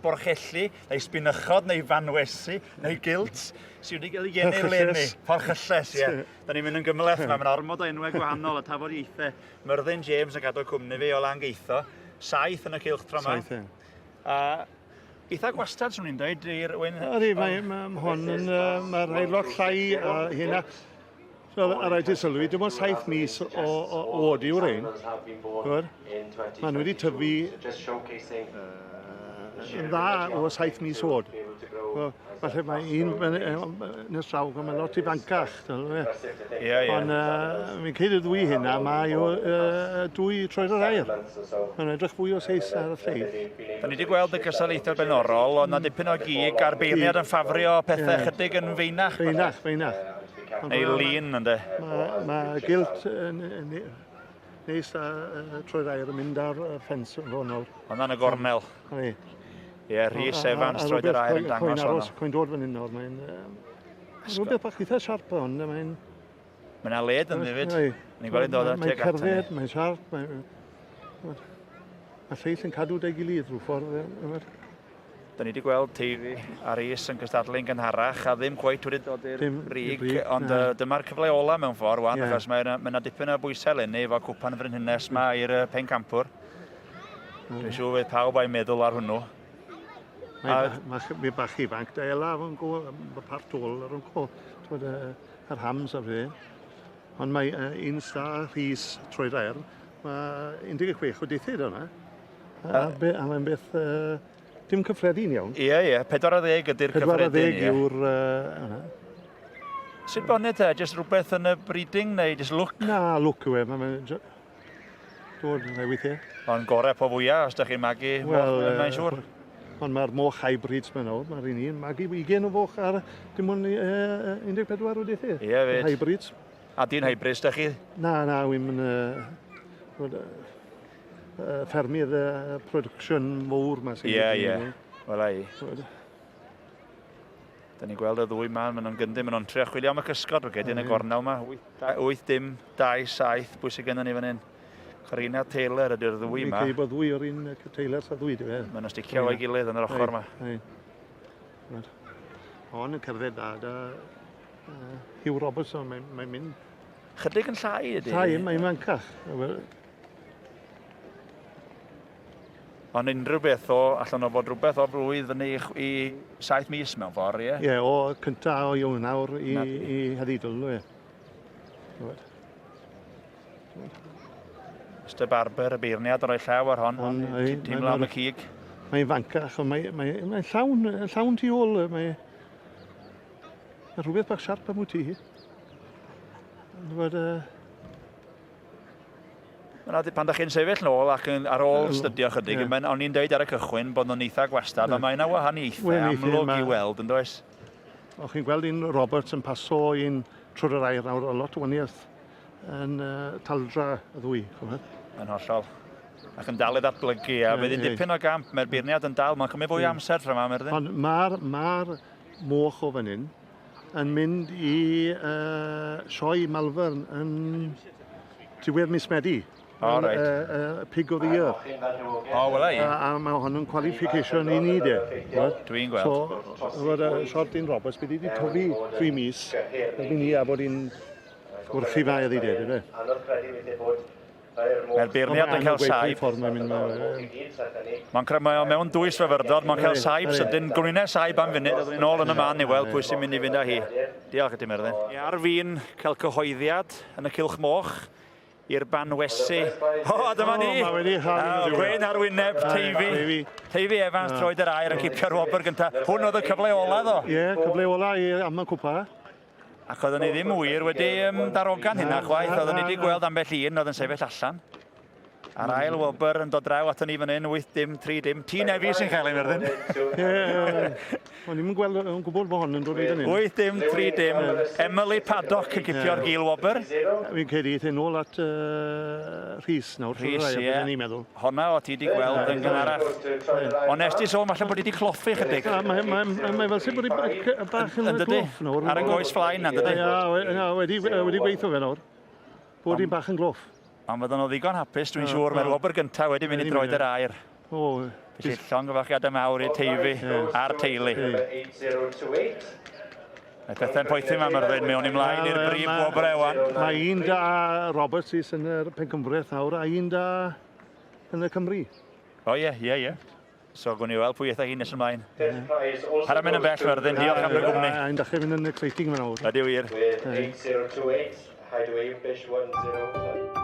Borchelli, neu Sbynychod, neu Banwesi, neu Gilts, sydd wedi cael ei genu'r lenni. Porchylles, ie. Da ni'n mynd yn gymleth yma, mae'n ormod o enwau gwahanol, a tafodieithau. Myrddin James yn gadw cwmni fi o Langeitho, 7 yn y cylchdro yma. 7, ie. Eitha gwastad, swn i'n dweud, i'r wyn... Ydy, mae hwn yn... Mae'r rhai lot llai a hynna. So, a rhaid i sylwi, dim ond 7 mis o oed yw'r ein. Maen nhw wedi tyfu yn dda o 7 mis oed. Falle mae un yn y straw, mae'n lot i fancach. Ond mi'n ceid y ddwy hynna, mae o dwy troed yr air. Mae'n edrych fwy o seis ar y lleid. Da ni wedi gweld y cystadlaethau benorol, ond na dipyn o gig a'r beirniad yn ffafrio pethau chydig yn feinach. Feinach. Neu lun, ynddo? Mae Gilt neis a troed air yn mynd ar ffens yn fawr nawr. Hwna'n y gornel. Ie, Rhys Evans, troed yr air yn dangos hwnnw. Coen dod fan hyn nawr, mae'n... rhywbeth bach eitha siarp o hwn, mae'n... Mae'n led yn ddifyd. Ni'n gweld i'n dod ar tuag atan ni. Mae'n cerdded, mae'n siarp, mae lleill yn cadw dy gilydd rhyw ffordd. Da ni wedi gweld Teifi a Rhys yn cystadlu'n gynharach a ddim cweit wedi dod i'r brig, ond dyma'r cyfle ola mewn ffordd wan, achos mae yna dipyn o bwysau lenni efo cwpan fy hynnes yma i'r pencampwr. Dwi'n siŵr fydd pawb a'i meddwl ar hwnnw. Mae bach ifanc, da ela fo'n go, mae part ôl ar hwnnw, yr hams a fe. Ond mae un star Rhys troed air, mae 16 o deithid o'na. A mae'n beth... dim cyffredin iawn. Ie, 40 ydy'r cyffredin. 40 yw'r... Sut bonnet e? Just rhywbeth yn y breeding neu just look? Na, look yw e. Mae'n dod yn ei weithiau. Ond gorau po fwyaf os ydych chi'n magu moch, mae'n siŵr. Ond mae'r moch hybrids ma'n nawr. Mae'r un magu 20 o foch ar dim ond 14 o deithau. Ie, fyd. Hybrids. A di'n hybrids, ydych chi? Na, wy'n ffermydd production mowr ma sy'n... Ie. Wel ai. Da ni'n gweld y ddwy man, maen nhw'n gyndyn, maen nhw'n trio chwilio am y cysgod o gedi yn y gornel yma. 8-2-2-7 bwysig gennym ni fan hyn. Corina Taylor ydy'r ddwy yma. Mi'n bod ddwy o'r un Taylor sa ddwy, di fe. Maen nhw'n sticio o'i gilydd yn yr ochr yma. Hon yn cerdded da. Hugh Robertson, mae'n mynd... Chydig yn llai ydy? Llai, mae'n mancach. Ond unrhyw beth allan o fod rhywbeth o blwydd fyny i 7 mis mewn ffordd, ie? Ie, o cynta o Ionawr i Hedidl, ie. Mr Barber, y beirniad o'r ei llaw ar hon, teimlo am y cig. Mae'n fancach, ond mae'n llawn tu ôl. Mae rhywbeth bach siarp am wyt ti. Pan da chi'n sefyll nôl ac ar ôl stydio chydig, o'n i'n dweud ar y cychwyn bod nhw'n eitha gwastad, ond mae yna wahaniaethau amlwg i weld, yn does? O'ch chi'n gweld un Roberts yn paso un trwy'r yr air nawr, o lot o waniaeth yn taldra y ddwy. Yn hollol. Ac yn dal i ddatblygu, a bydd dipyn o gamp, mae'r beirniad yn dal, mae'n cymryd fwy amser tra yma, Myrddin. Ond mae'r moch o fan hyn yn mynd i Sioe Malvern yn diwedd mis Medi. Pig of the Year. Wel ei. A mae hwn yn qualification i ni de. Dwi'n gweld. So, fod Short Dean Roberts wedi tyfu 3 mis. Erbyn ni a bod hi'n wrthi fa iddi de. Mae'r beirniad yn cael saib. Mae'n mewn dwys fyfyrdod, mae'n cael saib sydyn. Gwyneb saib am funud, oedden ni'n ôl yn y man i weld pwy sy'n mynd i fynd â hi. Diolch ydy Myrddin. Ar fi'n cael cyhoeddiad yn y cylch moch i'r Banwesi. Dyma ni! Gwein ar wyneb, Teifi. Teifi Evans troed yr air yn cipio'r wobr gyntaf. Hwn oedd y cyfle ola ddo? Ie, cyfle ola i am y cwpa. Ac oedden ni ddim wir wedi darogan hynna chwaith. Oedden ni wedi gweld ambell un oedd yn sefyll allan. A'r ail wobr yn dod draw ato ni fan hyn, 8-3-3. Ti nefi sy'n cael ei Myrddin. O'n i'n gweld yn gwybod bod hon yn dod i fan hyn. 8-3-3. Emily Paddock yn cipio'r gil wobr. Fi'n credu eithaf nôl at Rhys nawr. Rhys, ie. Honna o ti wedi gweld yn gynharach. Ond nes ti sôn, falle bod i wedi cloffi chydig. Mae fel sy'n bod i bach yn gloff nawr. Ar y goes flaen, yn dydi? Wedi gweithio fe nawr. Bod i'n bach yn gloff. Ond fydden nhw ddigon hapus, dwi'n siŵr, mae'r wobr gyntaf wedi mynd i droed yr air. Felly llongyfarchiadau mawr i'r teifi a'r teulu. Mae pethau'n poethi yma Myrddin, mewn ymlaen i'r brif gwobre wan. Mae un da Roberts sy'n yr Pencymbraeth nawr a un da yn y Cymru. O ie. So gwni weld pwy eithaf hi'n nes ymlaen. Har am yn bell Myrddin, diolch am y gwmni. A'n dechrau fynd yn exciting fan awr. Ydy wir. With 8028, Hideaway Fish 10.